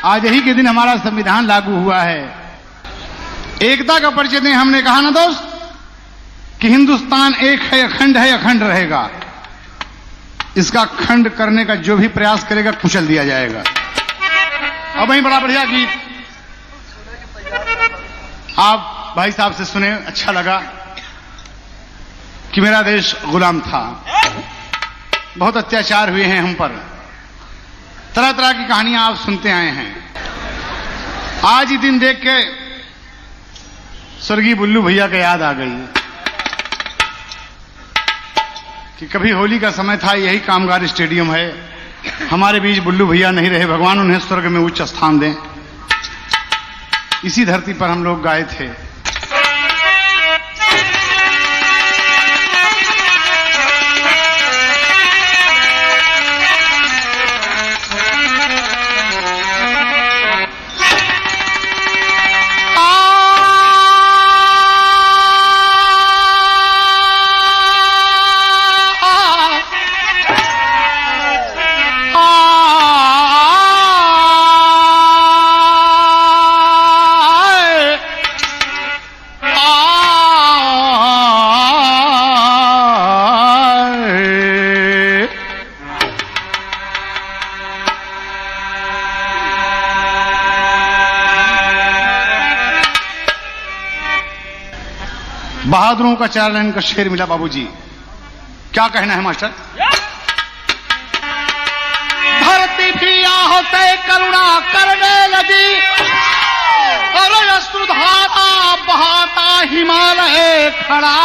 आज ही के दिन हमारा संविधान लागू हुआ है। एकता का परिचय दें। हमने कहा ना दोस्त कि हिंदुस्तान एक है, अखंड रहेगा। इसका खंड करने का जो भी प्रयास करेगा कुचल दिया जाएगा। अब वही बड़ा बढ़िया गीत आप भाई साहब से सुने, अच्छा लगा कि मेरा देश गुलाम था, बहुत अत्याचार हुए हैं हम पर, तरह तरह की कहानियां आप सुनते आए हैं। आज ही दिन देख के स्वर्गीय बुल्लू भैया का याद आ गई कि कभी होली का समय था, यही कामगार स्टेडियम है, हमारे बीच बुल्लू भैया नहीं रहे, भगवान उन्हें स्वर्ग में उच्च स्थान दें। इसी धरती पर हम लोग गाए थे। बहादुरों का 4 लाइन का शेर मिला बाबूजी, क्या कहना है मास्टर? धरती भी आह से करुणा करने लगी और अश्रुधारा बहाता हिमालय खड़ा।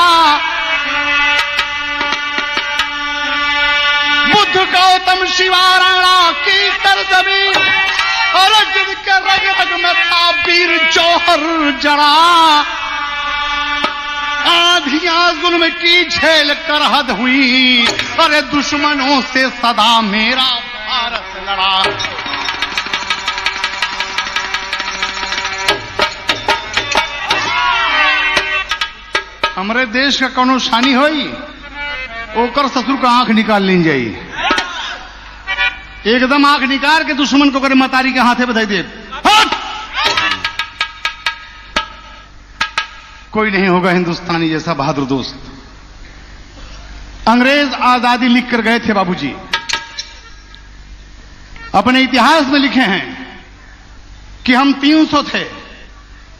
बुद्ध गौतम शिवा राणा की सरजमीन और जिनके रग रग में था वीर जौहर जड़ा। आंधियां जुल्म की झेल कर हद हुई, अरे दुश्मनों से सदा मेरा भारत लड़ा। हमारे देश का कौनो शानी होई, ओकर ससुर का आंख निकाल ली जाई, एकदम आंख निकाल के दुश्मन को करे मतारी के हाथे बधाई दे। कोई नहीं होगा हिंदुस्तानी जैसा बहादुर दोस्त। अंग्रेज आजादी लिख कर गए थे बाबूजी, अपने इतिहास में लिखे हैं कि हम 300 थे,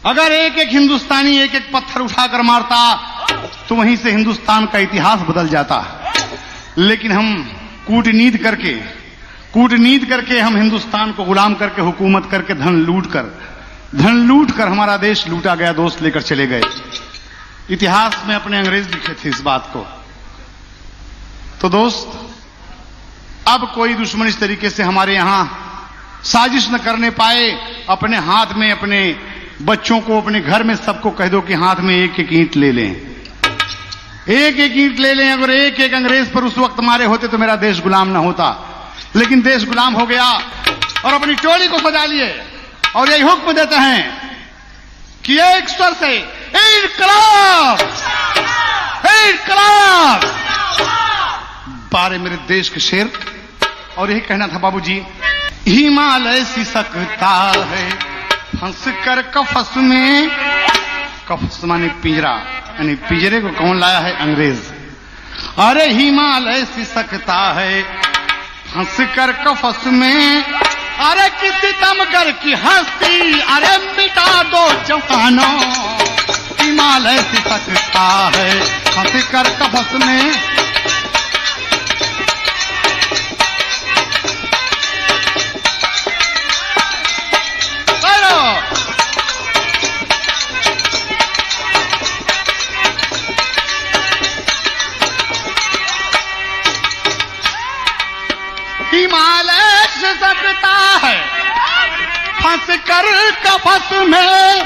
अगर एक एक हिंदुस्तानी एक एक पत्थर उठाकर मारता तो वहीं से हिंदुस्तान का इतिहास बदल जाता। लेकिन हम कूटनीति करके हम हिंदुस्तान को गुलाम करके, हुकूमत करके, धन लूट कर हमारा देश लूटा गया दोस्त, लेकर चले गए। इतिहास में अपने अंग्रेज लिखे थे इस बात को। तो दोस्त अब कोई दुश्मन इस तरीके से हमारे यहां साजिश न करने पाए। अपने हाथ में, अपने बच्चों को, अपने घर में सबको कह दो कि हाथ में एक एक ईंट ले लें, एक एक ईंट ले लें। अगर एक एक अंग्रेज पर उस वक्त मारे होते तो मेरा देश गुलाम ना होता, लेकिन देश गुलाम हो गया और अपनी टोली को सजा लिए और यही हुक्म देते हैं कि एक स्वर से इनकलाब, इनकलाब। बारे मेरे देश के शेर। और यही कहना था बाबूजी, हिमालय सिसकता है फंस कर कफस में। कफस माने पिंजरा, यानी पिंजरे को कौन लाया है? अंग्रेज। अरे हिमालय सिसकता है फंस कर कफस में, अरे किसी तमगर की हस्ती, अरे मिटा दो जवानों। हिमालय सिसकता है फंस कर कफस में। हिमालय सिसकता है फंस कर कफस में,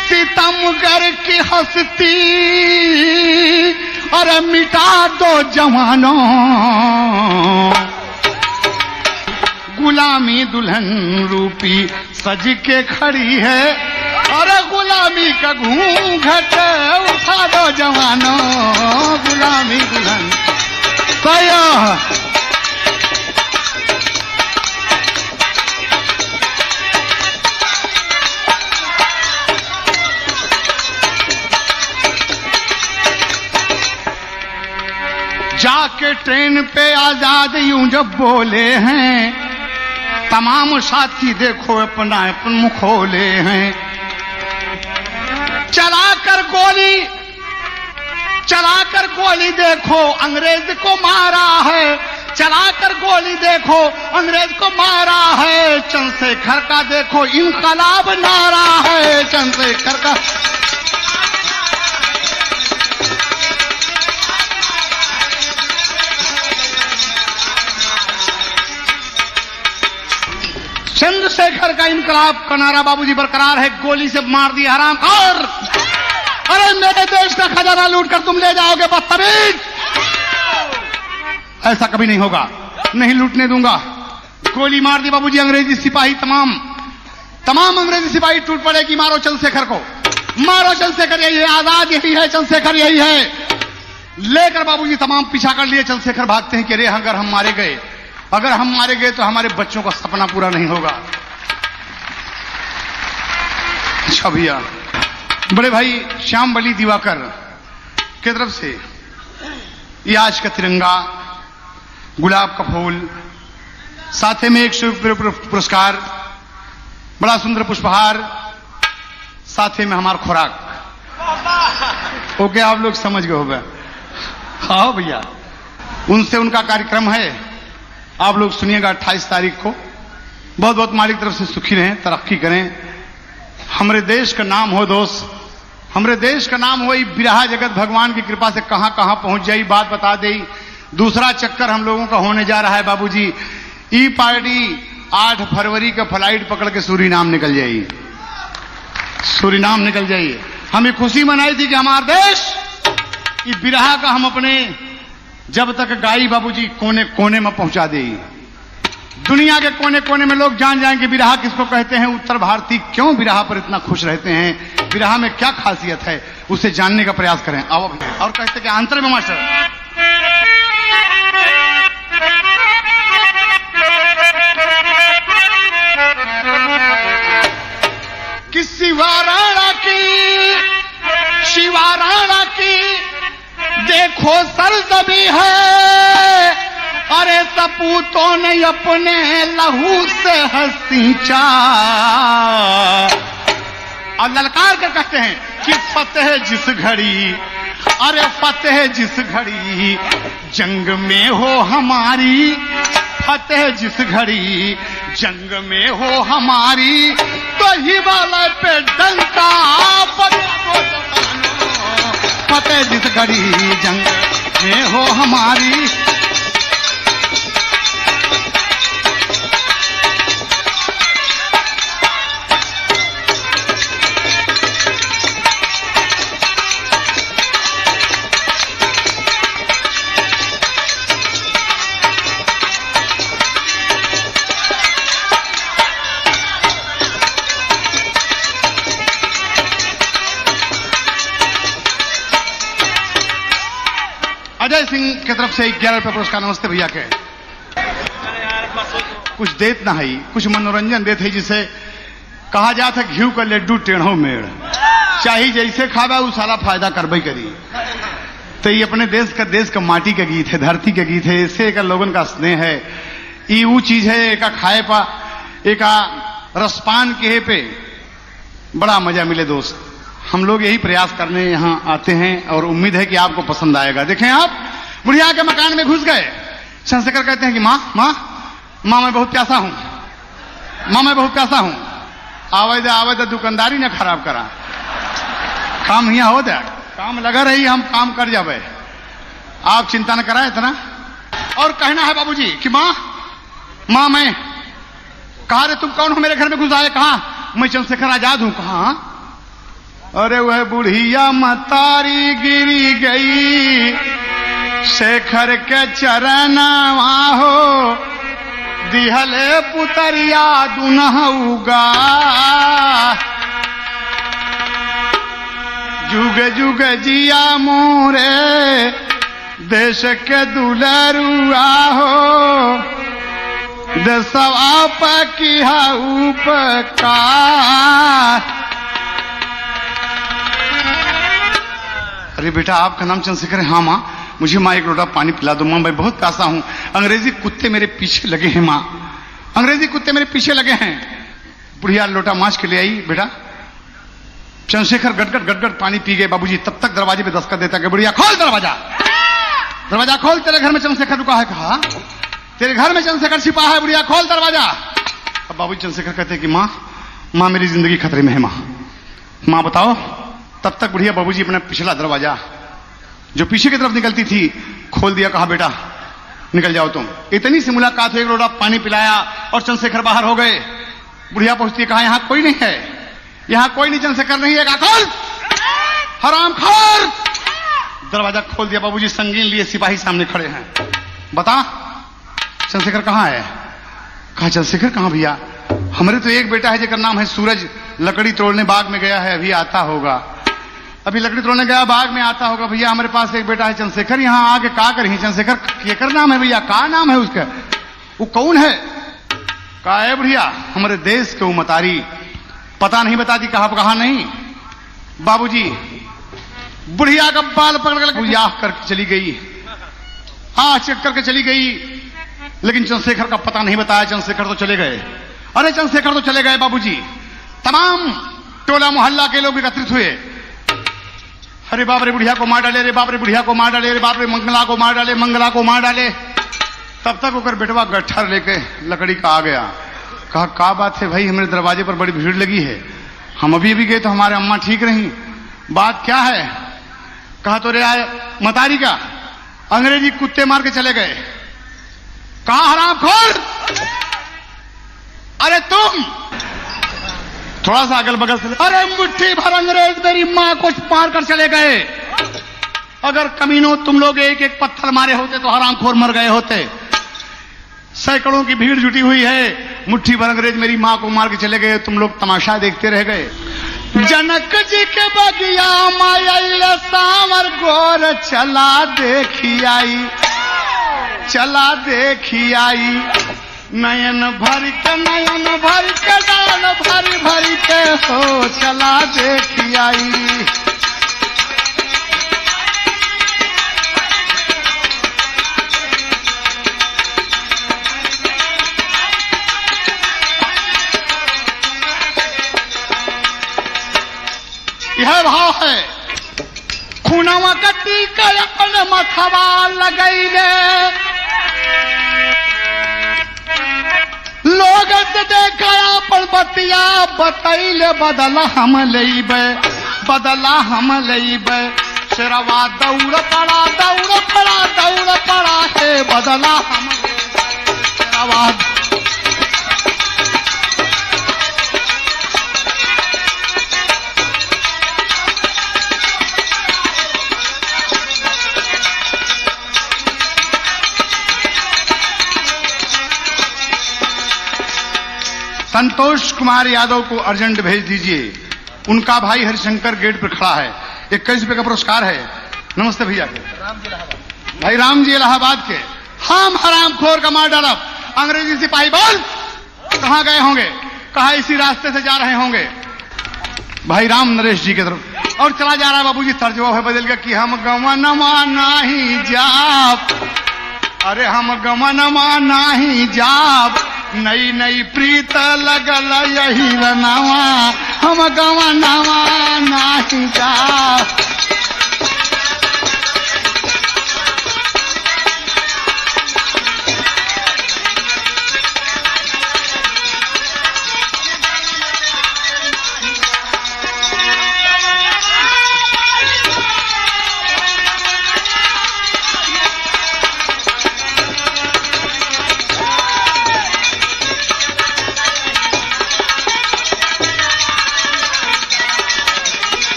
सितमगर की हस्ती, और मिटा दो जवानों। गुलामी दुल्हन रूपी सज के खड़ी है, और गुलामी का घूंघट उठा दो जवानों। गुलामी दुल्हन सया के ट्रेन पे आजाद यूं जब बोले हैं, तमाम साथी देखो अपना अपन मुंह खोले हैं। चलाकर गोली देखो अंग्रेज को मारा है, चलाकर गोली देखो अंग्रेज को मारा है। चंद्रशेखर का देखो इनकलाब नारा है, चंद्रशेखर का। चंद्रशेखर का इनकलाब का नारा बाबूजी बरकरार है। गोली से मार दिया हराम और अरे मेरे देश का खजाना लूट कर तुम ले जाओगे बदतमीज, ऐसा कभी नहीं होगा, नहीं लूटने दूंगा। गोली मार दी बाबूजी, अंग्रेजी सिपाही तमाम अंग्रेजी सिपाही टूट पड़े कि मारो चंद्रशेखर को, मारो चंद्रशेखर यही है, आजाद यही है, चंद्रशेखर यही है। लेकर बाबूजी तमाम पीछा कर लिए। चंद्रशेखर भागते हैं कि अरे अगर हम मारे गए तो हमारे बच्चों का सपना पूरा नहीं होगा। अच्छा भैया, बड़े भाई श्याम बली दिवाकर की तरफ से ये आज का तिरंगा, गुलाब का फूल, साथ में एक पुरस्कार, बड़ा सुंदर पुष्पहार, साथ में हमारा खुराक। ओके, आप लोग समझ गए होगा। हाँ भैया, उनसे उनका कार्यक्रम है, आप लोग सुनिएगा 28 तारीख को। बहुत बहुत मालिक तरफ से सुखी रहें, तरक्की करें, हमारे देश का नाम हो दोस्त, हमारे देश का नाम हो। बिरहा जगत भगवान की कृपा से कहां कहां पहुंच जाई, बात बता दे। दूसरा चक्कर हम लोगों का होने जा रहा है बाबूजी। ई पार्टी 8 फरवरी का फ्लाइट पकड़ के सूरीनाम निकल जाइए, सूरीनाम निकल जाइए। हमें खुशी मनाई थी कि हमारा देश इस बिरहा का हम अपने जब तक गाई बाबूजी कोने कोने में पहुंचा दे, दुनिया के कोने कोने में लोग जान जाएंगे बिरहा किसको कहते हैं। उत्तर भारतीय क्यों बिरहा पर इतना खुश रहते हैं, बिरहा में क्या खासियत है, उसे जानने का प्रयास करें। आओ और कहते कि अंतर में मास्टर कि शिवाराणा की देखो सरजमी है, अरे सपूतों ने अपने लहू से हसींचा। और ललकार कर कहते हैं कि फतेह जिस घड़ी, अरे फतेह जिस घड़ी जंग में हो हमारी, फतेह जिस घड़ी जंग में हो हमारी, तो ही वाले पे डंका फतेह जिस घड़ी जंग में हो हमारी। अजय सिंह की तरफ से 11 रुपये पुरस्कार। नमस्ते भैया के कुछ देत ना है, कुछ मनोरंजन देते जिसे कहा जाता है घी का लड्डू टेढ़ो मेड़, चाहे जैसे खावा वो सारा फायदा करबई करी। तो ये अपने देश का माटी का गीत है, धरती का गीत है, इससे एक लोगन का स्नेह है। ये वो चीज है एक खाए पा एक रसपान के पे बड़ा मजा मिले दोस्त। हम लोग यही प्रयास करने यहाँ आते हैं और उम्मीद है कि आपको पसंद आएगा। देखें आप बुढ़िया के मकान में घुस गए, चंद्रशेखर कहते हैं कि माँ मैं बहुत प्यासा हूं, माँ मैं बहुत प्यासा हूं। आवे दे दुकानदारी ने खराब करा, काम यहाँ हो जाए, काम लगा रही, हम काम कर जावे, आप चिंता न कराए इतना। और कहना है बाबूजी कि माँ मैं कहा रे तुम कौन हो, मेरे घर में घुस आए। कहा मैं चंद्रशेखर आजाद हूं। कहा अरे वह बुढ़िया मतारी गिरी गई शेखर के चरण हो, दिहले पुतरिया दुनहुगा, जुग जुग जिया मोरे देश के दुलरुआ हो, दसवा पकिहा उपकार। अरे बेटा आपका नाम चंद्रशेखर है? हाँ माँ मुझे माँ एक लोटा पानी पिला दो, माँ मैं बहुत प्यासा हूं, अंग्रेजी कुत्ते मेरे पीछे लगे हैं माँ, अंग्रेजी कुत्ते मेरे पीछे लगे हैं। बुढ़िया लोटा मांझ के ले आई। बेटा चंद्रशेखर गटगट पानी पी गए। बाबूजी तब तक दरवाजे पे दस्तक देता कि बुढ़िया खोल दरवाजा, दरवाजा खोल, तेरे घर में चंद्रशेखर रुका है। कहा तेरे घर में चंद्रशेखर छिपा है, बुढ़िया खोल दरवाजा। अब बाबूजी चंद्रशेखर कहते कि माँ मेरी जिंदगी खतरे में है माँ बताओ। तब तक बुढ़िया बाबूजी अपना पिछला दरवाजा जो पीछे की तरफ निकलती थी खोल दिया। कहा बेटा निकल जाओ तुम। इतनी सी मुलाकात हुई, एक लोटा पानी पिलाया और चंद्रशेखर बाहर हो गए। बुढ़िया पहुंचती है, कहा यहां कोई नहीं है, यहां कोई नहीं, चंद्रशेखर नहीं है। कहा खोल हरामखोर। दरवाजा खोल दिया। बाबूजी संगीन लिए सिपाही सामने खड़े हैं। बता चंद्रशेखर कहां है? कहा चंद्रशेखर कहां भैया? हमारे तो एक बेटा है जिसका नाम है सूरज, लकड़ी तोड़ने बाग में गया है, अभी आता होगा, अभी लकड़ी तोड़ने गया बाग में आता होगा। भैया हमारे पास एक बेटा है चंद्रशेखर, यहाँ आके का करें? चंद्रशेखर केकर नाम है भैया? का नाम है उसका? वो कौन है? कहा है बुढ़िया हमारे देश के उमतारी, पता नहीं बताती। कहा नहीं। बाबूजी बुढ़िया का बाल पकड़ कर याह करके चली गई, चेक करके चली गई, लेकिन चंद्रशेखर का पता नहीं बताया। चंद्रशेखर तो चले गए। अरे चंद्रशेखर तो चले गए बाबूजी। तमाम टोला मोहल्ला के लोग एकत्रित हुए। अरे बाप रे बुढ़िया को मार डाले, अरे बाप रे बुढ़िया को मार डाले, अरे बाप रे मंगला को मार डाले, मंगला को मार डाले। तब तक होकर बेटवा गट्ठर लेके लकड़ी का आ गया। कहा क्या बात है भाई, हमारे दरवाजे पर बड़ी भीड़ लगी है, हम अभी गए तो हमारे अम्मा ठीक रही, बात क्या है? कहा तो रे आए मतारी का अंग्रेजी कुत्ते मार के चले गए। कहा हरामखोर, अरे तुम थोड़ा सा अगल बगल से, अरे मुट्ठी भर अंग्रेज मेरी मां को मार कर चले गए। अगर कमीनों तुम लोग एक एक पत्थर मारे होते तो हरामखोर मर गए होते। सैकड़ों की भीड़ जुटी हुई है, मुट्ठी भर अंग्रेज मेरी मां को मार के चले गए, तुम लोग तमाशा देखते रह गए। जनक जी के बगिया माया सावर गोर चला देखी आई, चला देखी आई, नयन भर के डाल भरी भरी के हो चला देखी आई। यह भाव है खूनवा कट्टी कर अपन मथवा लगैले, लोग से देखा अपन बतिया बतैले, बदला हम लेबे, बदला हम लेबे। शेरवा दौड़ पड़ा दौड़ पड़ा दौड़ पड़ा है, बदला हम शेरवा। संतोष कुमार यादव को अर्जेंट भेज दीजिए, उनका भाई हरिशंकर गेट पर खड़ा है, 21 रुपए का पुरस्कार है। नमस्ते भैया। भाई राम जी इलाहाबाद के। हम हरामखोर का मार डालब। अंग्रेजी सिपाही बोल कहां गए होंगे? कहा इसी रास्ते से जा रहे होंगे। भाई राम नरेश जी की तरफ और चला जा रहा है। बाबूजी तर्जुमा है बदल गया कि हम गमनमा नहीं जाब, अरे हम गमनमा नहीं जाब, नई नई प्रीत लगल यही रनावा, हम गमनमा नहीं जाब।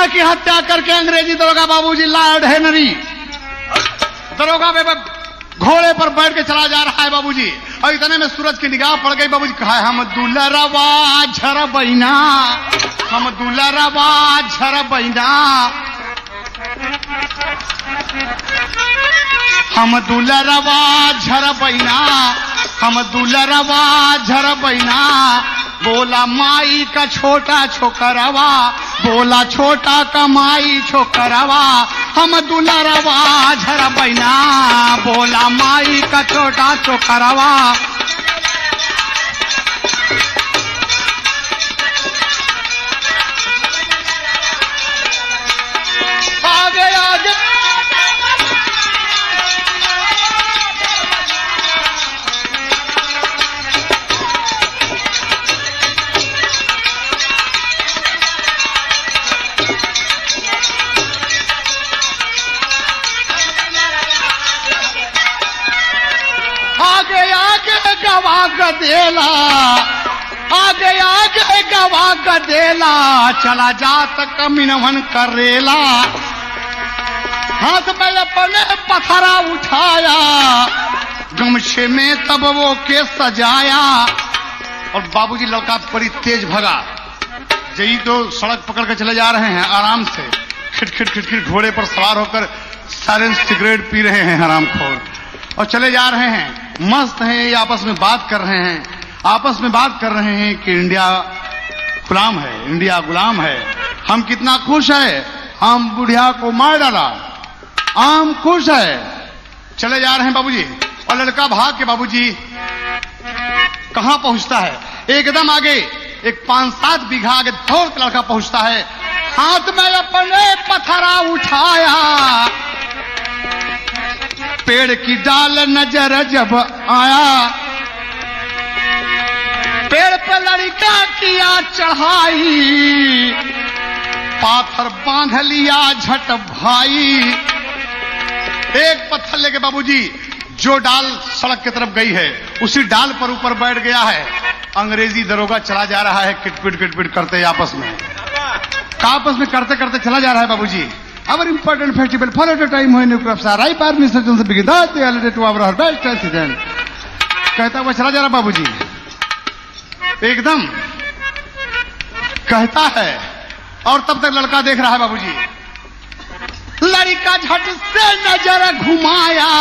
की हत्या करके अंग्रेजी दरोगा बाबूजी लॉर्ड हेनरी दरोगा पे घोड़े पर बैठ के चला जा रहा है बाबूजी, और इतने में सूरज की निगाह पड़ गई। बाबूजी कहा हम दुलरवा झर बैना, हम दुलरवा झर बैना, हम दुलरवा झर बैना, हम दुलरवा झर बैना, बोला माई का छोटा छोकरवा, बोला छोटा कमाई छोकरवा, हम दुलरवा झर बैना, बोला माई का छोटा छोकरवा। आगे आगे गवा गदेला, आगे आगे गवा गदेला, चला जात कमिनवन करेला। हाथ में अपने पथरा उठाया, गमछे में तब वो के सजाया। और बाबूजी लड़का बड़ी तेज भगा, यही तो सड़क पकड़ के चले जा रहे हैं आराम से, खिटखिट खिटखिट घोड़े पर सवार होकर सारे सिगरेट पी रहे हैं हरामखोर, और चले जा रहे हैं मस्त हैं। ये आपस में बात कर रहे हैं, आपस में बात कर रहे हैं कि इंडिया गुलाम है, इंडिया गुलाम है, हम कितना खुश है, हम बुढ़िया को मार डाला, हम खुश है। चले जा रहे हैं बाबूजी, और लड़का भाग के बाबूजी कहां पहुंचता है, एकदम आगे एक 5-7 बीघा आगे दौड़ के लड़का पहुंचता है। हाथ में अपने पथरा उठाया, पेड़ की डाल नजर जब आया, पेड़ पे लड़का किया चढ़ाई, पाथर बांध लिया झट भाई। एक पत्थर लेके बाबूजी जो डाल सड़क की तरफ गई है उसी डाल पर ऊपर बैठ गया है। अंग्रेजी दरोगा चला जा रहा है किटपिट करते आपस में, आपस में करते करते चला जा रहा है बाबूजी। Our important festival for at a time when new crops are ripe, our Mr. Johnson begin that they are to our best president. कहता हुआ चला जा रहा बाबूजी, एकदम कहता है, और तब तक लड़का देख रहा है बाबूजी। लड़का झट से नजर घुमाया,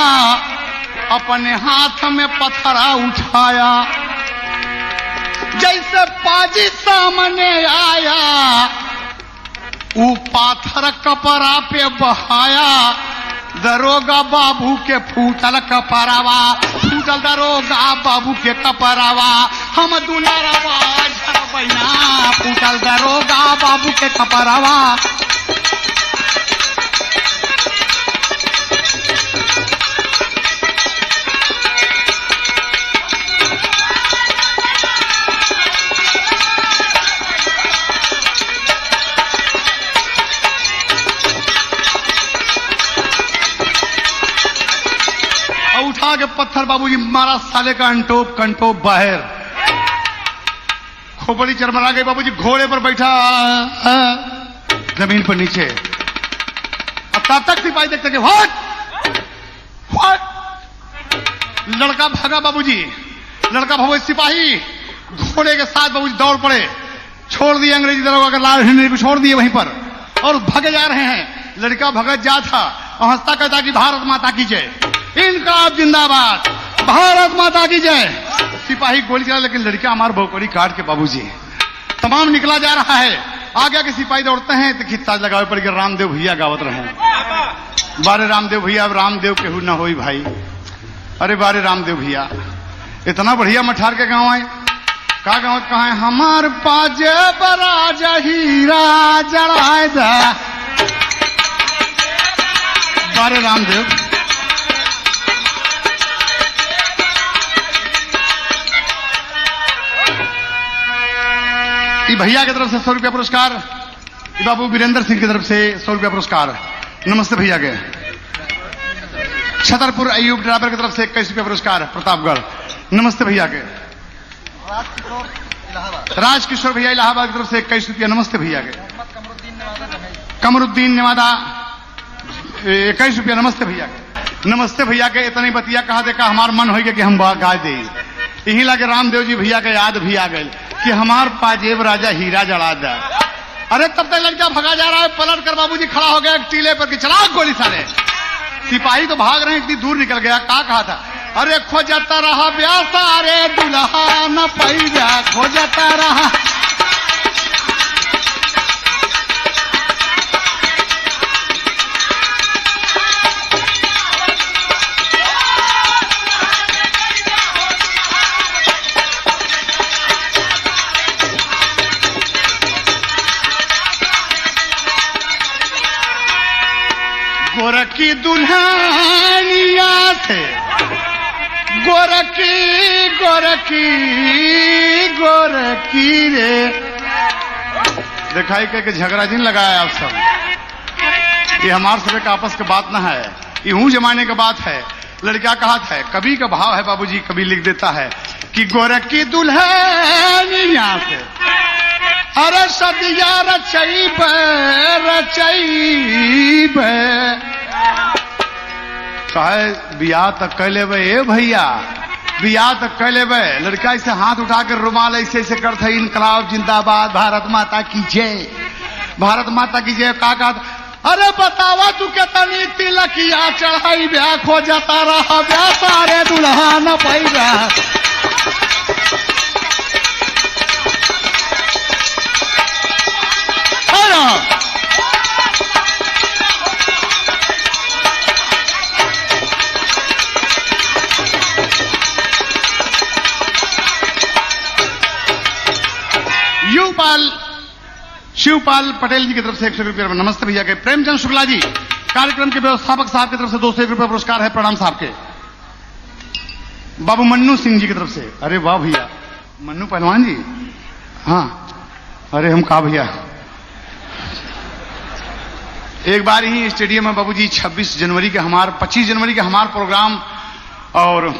अपने हाथ में पथरा उठाया, जैसे पाजी सामने आया, ऊ पाथर कपड़ा पे बहाया। दरोगा बाबू के फूटल कपरावा, फूटल दरोगा बाबू के कपरावा, हम दुलरवा झर बैना, फूटल दरोगा बाबू के कपरावा। उठा के पत्थर बाबूजी मारा, साले का कंटोप बाहर, खोपड़ी चरमरा गई बाबूजी। घोड़े पर बैठा जमीन पर नीचे, अब तब तक सिपाही देखते कि व्हाट लड़का भागा बाबूजी, लड़का भागो, सिपाही घोड़े के साथ बाबूजी दौड़ पड़े, छोड़ दिए अंग्रेजी दरोगा का लाल हिंदी को छोड़ दिए वहीं पर, और भागे जा रहे हैं। लड़का भगत जा था और हंसता कहता कि भारत माता की जय, इनकलाब जिंदाबाद, भारत माता की जय। सिपाही गोली चला, लेकिन लड़का हमार भोकड़ी काट के बाबूजी तमाम निकला जा रहा है। आगे के सिपाही दौड़ते हैं तो खिच्चा लगावे पड़ के रामदेव भैया गावत रहे, बारे रामदेव भैया, अब रामदेव केहू ना होई भाई, अरे बारे रामदेव भैया इतना बढ़िया मठार के गाँव है, का गाँव कहा है, हमार पाजे बराजा हीरा जड़ाए जा, बारे रामदेव। भैया की तरफ से 100 रुपया पुरस्कार, बाबू वीरेंद्र सिंह की तरफ से 100 रुपया पुरस्कार, नमस्ते भैया के। छतरपुर अयूब ड्राइवर की तरफ से 21 रुपया पुरस्कार, प्रतापगढ़, नमस्ते भैया के। राजकिशोर भैया इलाहाबाद की तरफ से 21 रुपया, नमस्ते भैया के। कमरुद्दीन नेवादा 21 रुपया, नमस्ते भैया के। नमस्ते भैया के इतनी बतिया कहा देखा हमार मन हो गया कि हम गा दे, यही लगे रामदेव जी भैया के याद भी आ गए कि हमार पाजेब राजा हीरा जड़ा दा। अरे तब तक लड़का भगा जा रहा है, पलट कर बाबूजी खड़ा हो गया टीले पर कि चला गोली साले। सिपाही तो भाग रहे हैं, इतनी दूर निकल गया, कहा था अरे खोजता रहा ब्यासा रे दुल्हा न पैया खोजता रहा। गोरखी दुल्हनिया थे गोरखी गोरखी गोरखी रे दिखाई के झगड़ा जिन लगाया आप सब। ये हमारे सब का आपस की बात ना है, ये हूं जमाने का बात है। लड़का कहा है, कवि का भाव है बाबूजी, कवि लिख देता है कि गोरखी दुल्हनिया से अरे सदिया रचैब रचैब कहे बियाह तक कह लेबे ए भैया, बियाह तक कह लेबे। लड़का ऐसे हाथ उठा कर रुमाल ऐसे ऐसे करते, इनकलाब जिंदाबाद, भारत माता की जय, भारत माता की जय। का अरे बतावा तू के तनी तिलकिया चढ़ाई ब्याह खो जाता रहा ब्याह सारे दुल्हा न पैबा। शिवपाल पटेल जी की तरफ से 100 रुपये। नमस्ते भैया के। प्रेमचंद शुक्ला जी कार्यक्रम के व्यवस्थापक साहब की तरफ से 201 रुपये पुरस्कार है, प्रणाम साहब के। बाबू मन्नू सिंह जी की तरफ से, अरे वाह भैया मन्नू पहलवान जी, हाँ अरे हम कहा भैया एक बार ही स्टेडियम में बाबूजी 25 जनवरी के हमार प्रोग्राम और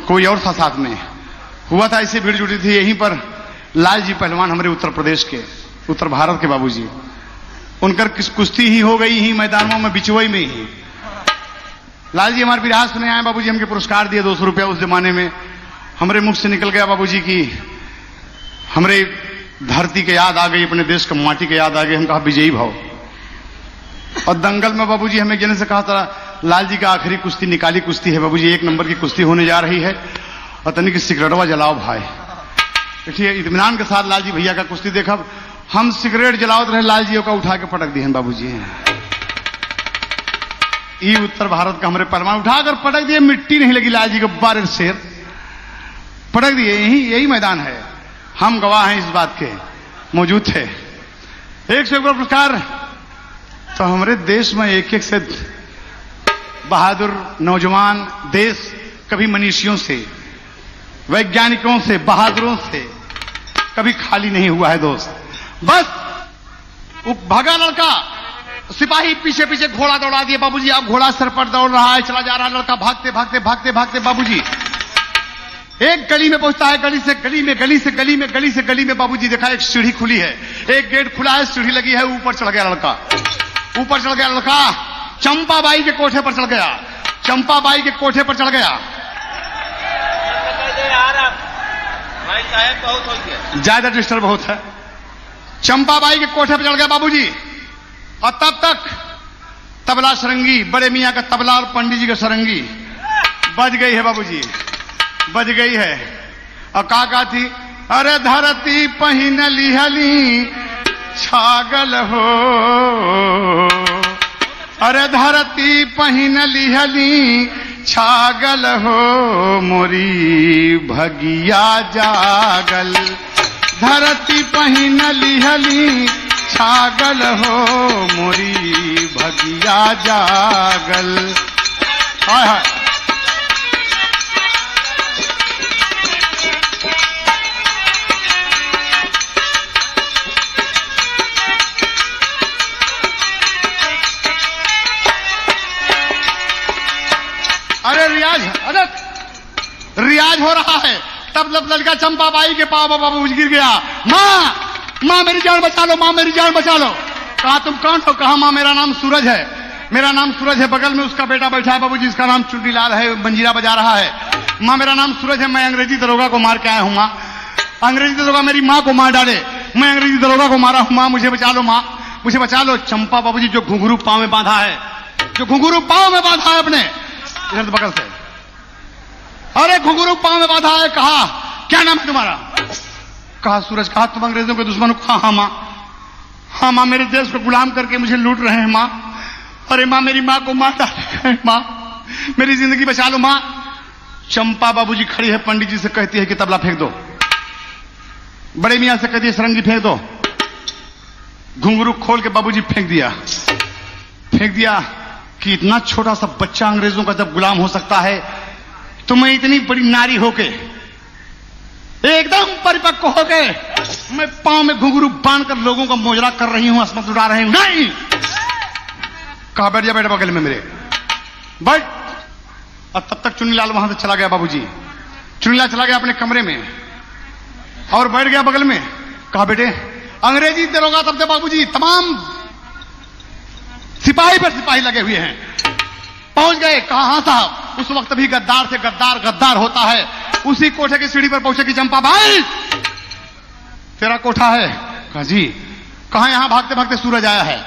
कोई और था साथ में हुआ था, ऐसे भीड़ जुटी थी। यहीं पर लाल जी पहलवान हमारे उत्तर प्रदेश के, उत्तर भारत के बाबूजी, उनकर कुश्ती ही हो गई ही मैदानों में बिचवई में ही। लाल जी हमारे बिरहा सुने आए बाबूजी, हमके पुरस्कार दिए 200 रुपया। उस जमाने में हमारे मुख से निकल गया बाबूजी की हमरे धरती के याद आ गई, अपने देश का माटी के याद आ गई। हम कहा विजयी भाव। और दंगल में बाबूजी हमें जने से कहा था लाल जी का आखिरी कुश्ती निकाली कुश्ती है बाबूजी, 1 नंबर की कुश्ती होने जा रही है और तनी की सिगरेटवा जलाओ भाई। देखिए इत्मीनान के साथ लाल जी भैया का कुश्ती देखा, हम सिगरेट जलावत रहे, लाल जी का उठा के पटक दिए बाबूजी। ये उत्तर भारत का हमारे पहलवान उठाकर पटक दिए, मिट्टी नहीं लगी लाल जी को, बार शेर पटक दिए। यही मैदान है, हम गवाह हैं इस बात के, मौजूद थे। 100 पुरस्कार। तो हमारे देश में एक से बहादुर नौजवान देश कभी मनीषियों से, वैज्ञानिकों से, बहादुरों से कभी खाली नहीं हुआ है दोस्त। बस भागा लड़का, सिपाही पीछे पीछे घोड़ा दौड़ा दिए बाबूजी। अब घोड़ा सर पर दौड़ रहा है, चला जा रहा है लड़का, भागते भागते भागते भागते बाबूजी एक गली में पहुंचता है। गली से गली में, गली से गली में, गली से गली में बाबूजी देखा एक सीढ़ी खुली है, एक गेट खुला है, सीढ़ी लगी है, ऊपर चढ़ गया लड़का। ऊपर चढ़ गया लड़का, चंपाबाई के कोठे पर चढ़ गया, चंपाबाई के कोठे पर चढ़ गया। ज्यादा डिस्टर्ब बहुत है। चंपाबाई के कोठे पर चढ़ गया बाबूजी। और तब तक तबला सरंगी, बड़े मियां का तबला और पंडित जी का सरंगी बज गई है बाबूजी, बज गई है। और का थी, अरे धरती पहिन लिहली छागल हो, अरे धरती पहिन लिहली छागल हो, मोरी भगिया जागल। धरती पहिन लिहली छागल हो, मोरी भगिया जागल। हाय हाय। अरे रियाज हो रहा है। तब लड़का चंपाबाई के पाँव बाबू गिर गया। माँ मेरी जान बचा लो, माँ मेरी जान बचा लो। कहा तुम कौन हो? कहा माँ मेरा नाम सूरज है, मेरा नाम सूरज है। बगल में उसका बेटा बैठा है बाबूजी, इसका नाम चुन्नीलाल है, मंजीरा बजा रहा है। माँ मेरा नाम सूरज है, मैं अंग्रेजी दरोगा को मार के आया हूँ। माँ अंग्रेजी दरोगा मेरी माँ को मार डाले, मैं अंग्रेजी दरोगा को मारा हूँ। माँ मुझे बचा लो, माँ मुझे बचा लो। चंपा बाबूजी जो घुंघरू पाँव में बांधा है, जो घुंघरू पाँव में बांधा है अपने, इधर बगल से अरे घुंघरू पांव में बाधा है। कहा क्या नाम है तुम्हारा? कहा सूरज। कहा तुम अंग्रेजों के दुश्मन हो? कहा हाँ माँ। हाँ माँ, मेरे देश को गुलाम करके मुझे लूट रहे हैं माँ। अरे माँ, मेरी माँ को मार डाले माँ, मेरी जिंदगी बचा लो माँ। चंपा बाबूजी खड़ी है, पंडित जी से कहती है कि तबला फेंक दो। बड़े मियां से कहती है सरंगी फेंक दो। घुंघरू खोल के बाबूजी फेंक दिया। फेंक दिया कि इतना छोटा सा बच्चा अंग्रेजों का जब गुलाम हो सकता है, तो मैं इतनी बड़ी नारी होके, एकदम परिपक्व होके, मैं पांव में घुंघरू बांधकर लोगों का मोजरा कर रही हूं, असमत उड़ा रही हूं। नहीं। कहा बैठ जा, बैठ बगल में मेरे, बैठ। और तब तक चुन्नीलाल वहां से चला गया बाबूजी। चुन्नीलाल चला गया अपने कमरे में और बैठ गया बगल में। कहा बेटे, अंग्रेजी दरोगा तब से बाबूजी तमाम सिपाही पर सिपाही लगे हुए हैं, पहुंच गए। कहा हाँ साहब। उस वक्त भी गद्दार से गद्दार गद्दार होता है। उसी कोठे की सीढ़ी पर पहुंचे कि चंपा भाई तेरा कोठा है? कहा जी। कहा यहां भागते भागते सूरज आया है।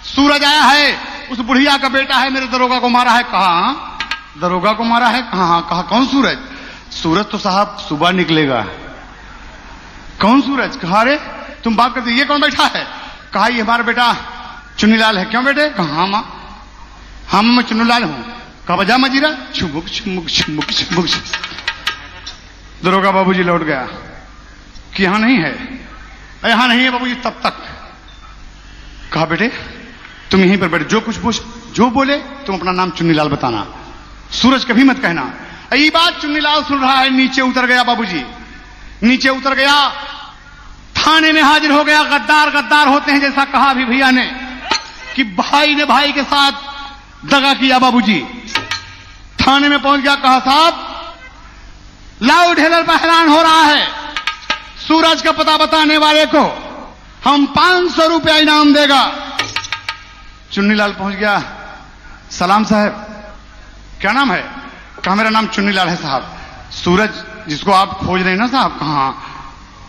सूरज आया है, उस बुढ़िया का बेटा है, मेरे दरोगा को मारा है। कहा दरोगा को मारा है? कहा कहा कौन सूरज? सूरज तो साहब सुबह निकलेगा। कौन सूरज? कहा अरे तुम बात करते, ये कौन बैठा है? कहा ये हमारा बेटा चुन्नीलाल है। क्यों बेटे? कहा हाँ मां, हाँ मैं चुन्नीलाल हूं। कहा बजा मजीरा। छुमुक छुमुक छुमुक छुमुक। दरोगा बाबूजी लौट गया कि यहां नहीं है। यहां नहीं है बाबूजी। तब तक कहा बेटे तुम यहीं पर बैठे, जो कुछ जो बोले तुम अपना नाम चुन्नीलाल बताना, सूरज कभी मत कहना। ये बात चुन्नीलाल सुन रहा है। नीचे उतर गया बाबूजी, नीचे उतर गया, थाने में हाजिर हो गया। गद्दार गद्दार होते हैं, जैसा कहा अभी भैया ने कि भाई ने भाई के साथ दगा किया। बाबूजी थाने में पहुंच गया। कहा साहब लाओ ढेलर पर हैरान हो रहा है, सूरज का पता बताने वाले को हम 500 रुपया इनाम देगा। चुन्नीलाल पहुंच गया। सलाम साहब, क्या नाम है? कहा मेरा नाम चुन्नीलाल है साहब। सूरज जिसको आप खोज रहे हैं ना साहब?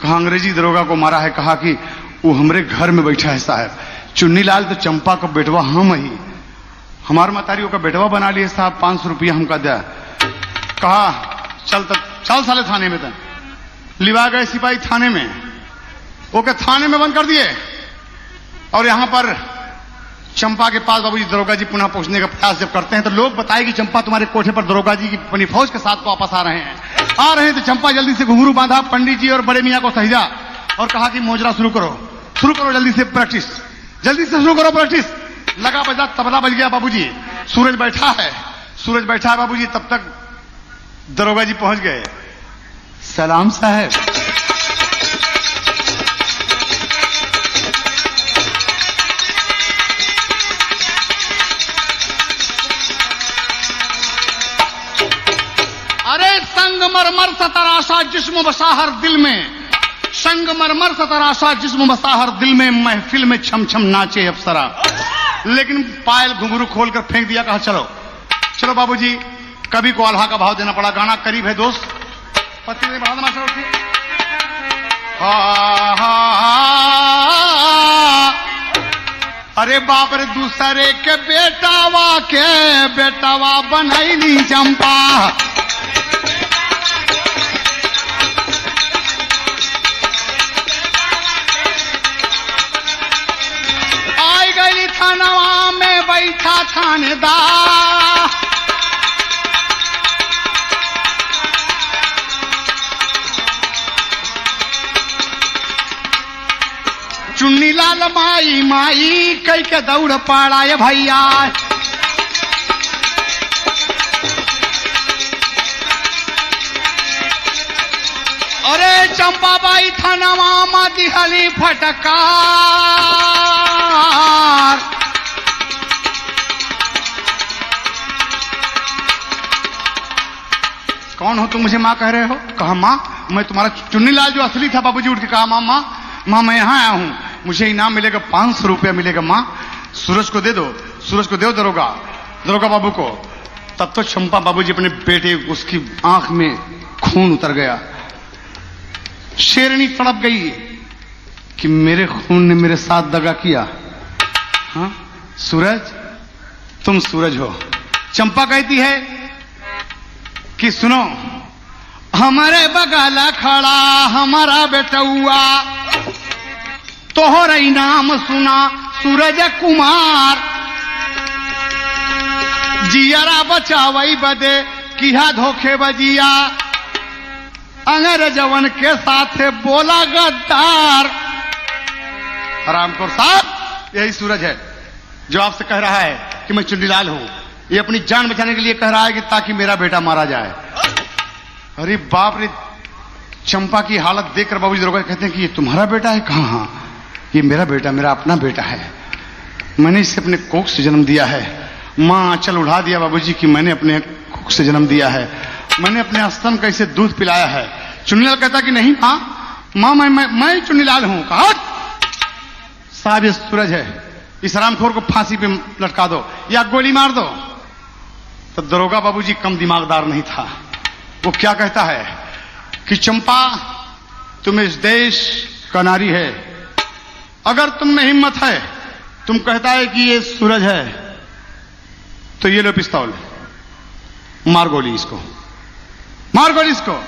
कहा अंग्रेजी दरोगा को मारा है। कहा कि वो हमारे घर में बैठा है साहब। चुन्नीलाल तो चंपा का बेटवा हम ही, हमारे मतारियों का बेटवा बना लिए साहब। 500 रुपया हमका दिया। कहा चल तब चल साले थाने में। तक लिवा गए सिपाही थाने में, ओके थाने में बंद कर दिए। और यहां पर चंपा के पास बाबूजी दरोगा जी पुनः पहुंचने का प्रयास जब करते हैं तो लोग बताए कि चंपा तुम्हारे कोठे पर दरोगा जी की अपनी फौज के साथ वापस आ रहे हैं। तो चंपा जल्दी से घुंघरू बांधा, पंडित जी और बड़े मियां को सहिजा और कहा कि मोजरा शुरू करो जल्दी से प्रैक्टिस, जल्दी से शुरू करो प्रैक्टिस। लगा बजा, तबला बज गया बाबूजी। सूरज बैठा है बाबूजी। तब तक दरोगा जी पहुंच गए। सलाम साहब। अरे संगमरमर सा तराशा जिस्म बसा हर दिल में, संगमरमर सा तराशा जिस्म बसा हर दिल में, महफिल में छम छम नाचे अप्सरा। लेकिन पायल घुंघरू खोलकर फेंक दिया। कहा चलो चलो बाबूजी, कभी को आल्हा का भाव देना पड़ा। गाना करीब है दोस्त, पति ने बढ़ा देना। चलो अरे बाप रे दूसरे के बेटावा बनैली चंपा। आई गई थानवा में बैठा थानेदार। चुन्नीलाल माई माई कई के दौड़ पड़ा है भैया। अरे चंपा बाई थानवा में दिहली फटकार। कौन हो तुम, मुझे माँ कह रहे हो? कहा माँ मैं तुम्हारा चुन्नीलाल जो असली था। बाबूजी उठ के कहा माँ मैं यहां आया हूं, मुझे इनाम मिलेगा, 500 रुपया मिलेगा। माँ सूरज को दे दो दरोगा बाबू को। तब तो चंपा बाबूजी अपने बेटे, उसकी आंख में खून उतर गया। शेरनी तड़प गई कि मेरे खून ने मेरे साथ दगा किया। हाँ सूरज, तुम सूरज हो। चंपा कहती है कि सुनो, हमारे बगल खड़ा हमारा बेटुआ, तोहर नाम सुना सूरज कुमार, जियरा बचावई बदे किया धोखे बजिया, अंग्रेजवन के साथ बोला गद्दार। रामपुर साहब, यही सूरज है जो आपसे कह रहा है कि मैं चुन्नीलाल हूं। ये अपनी जान बचाने के लिए कह रहा है कि ताकि मेरा बेटा मारा जाए। अरे बाप रे, चंपा की हालत देखकर बाबूजी दरोगा कहते हैं कि ये तुम्हारा बेटा है? कहां? हाँ, ये मेरा बेटा, मेरा अपना बेटा है। मैंने इसे अपने कोख से जन्म दिया है। मां आंचल उड़ा दिया बाबूजी कि मैंने अपने कोख से जन्म दिया है, मैंने अपने स्तन का इसे दूध पिलाया है। चुन्नीलाल कहता कि नहीं मां, मैं चुन्नीलाल हूं। कहा साहब ये सूरज है, इस हरामखोर को फांसी पे लटका दो या गोली मार दो। तो दरोगा बाबूजी कम दिमागदार नहीं था। वो क्या कहता है कि चंपा तुम इस देश का नारी है, अगर तुम में हिम्मत है, तुम कहता है कि ये सूरज है, तो ये लो पिस्तौल, मार गोली इसको, मार गोली इसको।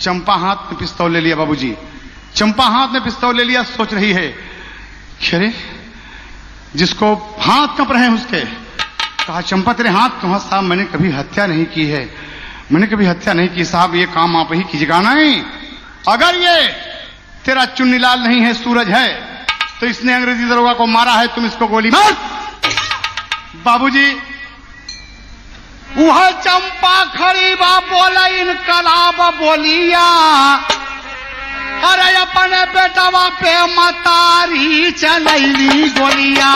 चंपा हाथ में पिस्तौल ले लिया बाबूजी, चंपा हाथ में पिस्तौल ले लिया, सोच रही है अरे जिसको हाथ कप रहे हैं उसके। कहा चंपा तेरे हाथ क्यों? साहब मैंने कभी हत्या नहीं की है, मैंने कभी हत्या नहीं की साहब, ये काम आप ही कीजिएगा। नहीं, अगर ये तेरा चुन्नीलाल नहीं है, सूरज है, तो इसने अंग्रेजी दरोगा को मारा है, तुम इसको गोली मार। बाबूजी वह चंपा खड़ी बा बोला इनकलाब बोलिया, अरे अपने बेटवा पे मतारी चलैली गोलिया।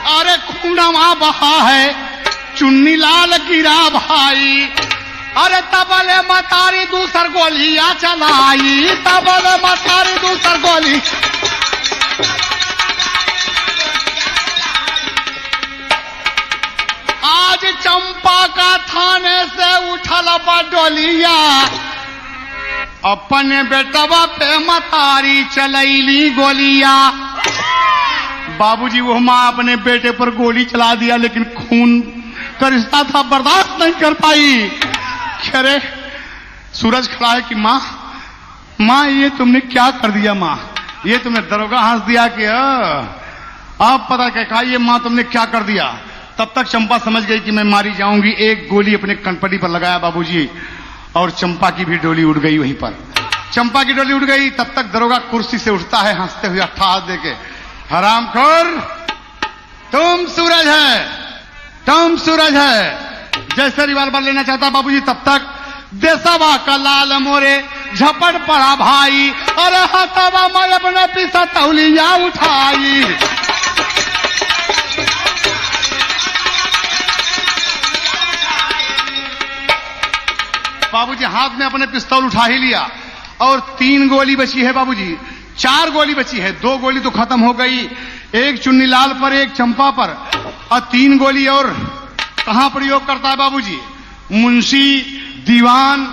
अरे खूनवा बहा है, चुन्नीलाल गिरा भाई, अरे तबले मतारी दूसर गोलियां चलाई, तबले मतारी दूसर गोली। आज चंपा का थाने से उठल बडोलिया, अपने बेटवा पे मतारी चलैली गोलिया। बाबूजी वो मां अपने बेटे पर गोली चला दिया, लेकिन खून का रिश्ता था, बर्दाश्त नहीं कर पाई। अरे सूरज खड़ा है कि मां ये तुमने क्या कर दिया? मां ये तुमने दरोगा हंस दिया कि आप पता क्या कहा, ये मां तुमने क्या कर दिया? तब तक चंपा समझ गई कि मैं मारी जाऊंगी। एक गोली अपने कनपटी पर लगाया बाबूजी, और चंपा की भी डोली उड़ गई वहीं पर। चंपा की डोली उड़ गई, तब तक दरोगा कुर्सी से उठता है हंसते हुए अट्ठा हाथ देके, हरामखोर तुम सूरज है, तुम सूरज है। जैसे रिवाल्वर लेना चाहता बाबूजी, तब तक देसवा का लाल मोरे झपट पड़ा भाई, और हथवा मैं अपने पीछा तौलिया उठाई। बाबूजी हाथ में अपने पिस्तौल उठा ही लिया, और 3 गोली बची है बाबूजी, 4 गोली बची है। 2 गोली तो खत्म हो गई, एक चुन्नीलाल पर, एक चंपा पर, और 3 गोली और कहां प्रयोग करता है बाबूजी? मुंशी, दीवान,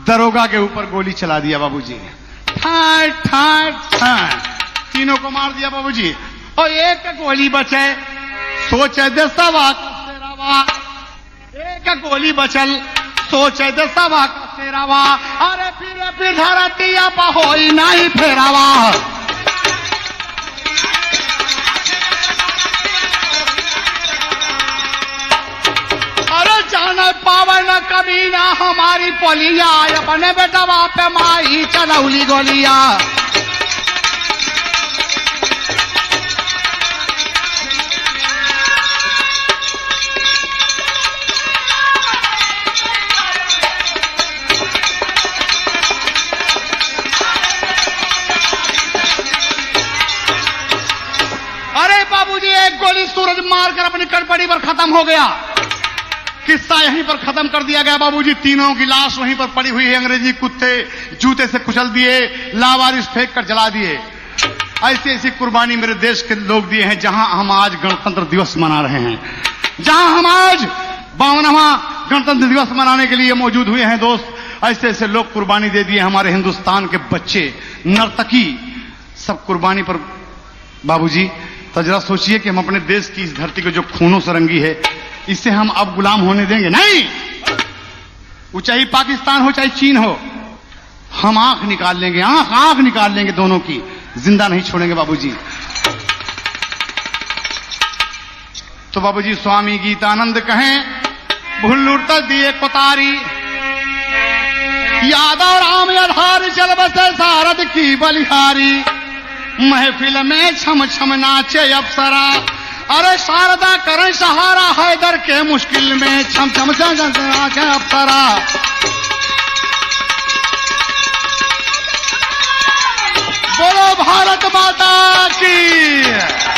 दरोगा के ऊपर गोली चला दिया बाबूजी। ठाट ठाट ठाट, तीनों को मार दिया बाबूजी, और एक गोली बचे, सोचे देसवा का सेरावा, एक गोली बचल, सोचे देसवा का सेरावा, अरे फिर धरतिया होई नहीं फेरावा। अरे जाने पावे न कभी ना हमारी पोलिया, अपने बेटा पे माई चलौली गोलिया। अरे बाबूजी एक गोली सूरज मारकर अपनी कनपटी पर खत्म हो गया। किस्सा यहीं पर खत्म कर दिया गया बाबूजी। तीनों की लाश वहीं पर पड़ी हुई है। अंग्रेजी कुत्ते जूते से कुचल दिए, लावारिस फेंक कर जला दिए। ऐसी ऐसी कुर्बानी मेरे देश के लोग दिए हैं, जहां हम आज गणतंत्र दिवस मना रहे हैं, जहां हम आज 52वां गणतंत्र दिवस मनाने के लिए मौजूद हुए हैं। दोस्त, ऐसे ऐसे लोग कुर्बानी दे दिए। हमारे हिंदुस्तान के बच्चे, नर्तकी, सब कुर्बानी पर। बाबूजी, तो जरा सोचिए कि हम अपने देश की इस धरती को जो खूनों से रंगी है, इसे हम अब गुलाम होने देंगे? नहीं। वो चाहे पाकिस्तान हो चाहे चीन हो, हम आंख निकाल लेंगे, आंख निकाल लेंगे दोनों की, जिंदा नहीं छोड़ेंगे बाबूजी। तो बाबूजी स्वामी गीतानंद कहें, भुल्लुर तक दिए कोतारी, यादव राम आधार चल बसे सारद की बलिहारी, महफिल में छम छम नाचे अप्सरा, अरे शारदा करें सहारा हैदर के मुश्किल में, छम छम नाचे अप्सरा। बोलो भारत माता की।